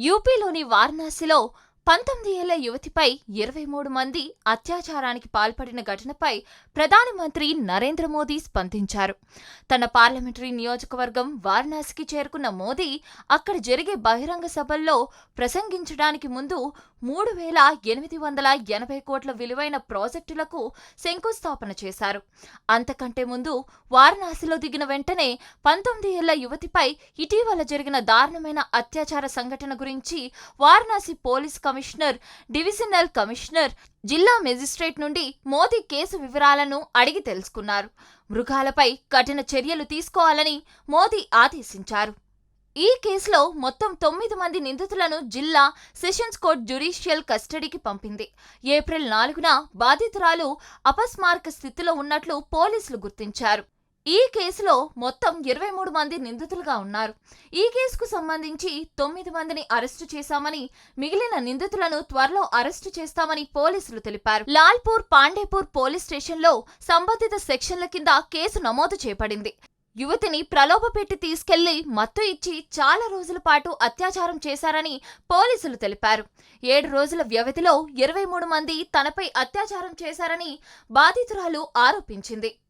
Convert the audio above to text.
యూపీలోని వారణాసిలో 19 ఏళ్ల యువతిపై 23 మంది అత్యాచారానికి పాల్పడిన ఘటనపై ప్రధానమంత్రి నరేంద్ర మోదీ స్పందించారు. తన పార్లమెంటరీ నియోజకవర్గం వారణాసికి చేరుకున్న మోదీ అక్కడ జరిగే బహిరంగ సభల్లో ప్రసంగించడానికి ముందు 3,880 కోట్ల విలువైన ప్రాజెక్టులకు శంకుస్థాపన చేశారు. అంతకంటే ముందు వారణాసిలో దిగిన వెంటనే 19 ఏళ్ల యువతిపై ఇటీవల జరిగిన దారుణమైన అత్యాచార సంఘటన గురించి Varanasi police commissioner, divisional commissioner, జిల్లా మెజిస్ట్రేట్ నుండి మోదీ కేసు వివరాలను అడిగి తెలుసుకున్నారు. మృగాలపై కఠిన చర్యలు తీసుకోవాలని మోదీ ఆదేశించారు. ఈ కేసులో మొత్తం 9 మంది నిందితులను జిల్లా సెషన్స్ కోర్టు జ్యుడిషియల్ కస్టడీకి పంపింది. ఏప్రిల్ 4న బాధితురాలు అపస్మారక స్థితిలో ఉన్నట్లు పోలీసులు గుర్తించారు. ఈ కేసులో మొత్తం 23 మంది నిందితులుగా ఉన్నారు. ఈ కేసుకు సంబంధించి 9 మందిని అరెస్టు చేశామని, మిగిలిన నిందితులను త్వరలో అరెస్టు చేస్తామని పోలీసులు తెలిపారు. లాల్పూర్, పాండేపూర్ పోలీస్ స్టేషన్లో సంబంధిత సెక్షన్ల కింద కేసు నమోదు చేయబడింది. యువతిని ప్రలోభపెట్టి తీసుకెళ్లి మత్తు ఇచ్చి చాలా రోజుల పాటు అత్యాచారం చేశారని పోలీసులు తెలిపారు. 7 రోజుల వ్యవధిలో 23 మంది తనపై అత్యాచారం చేశారని బాధితురాలు ఆరోపించింది.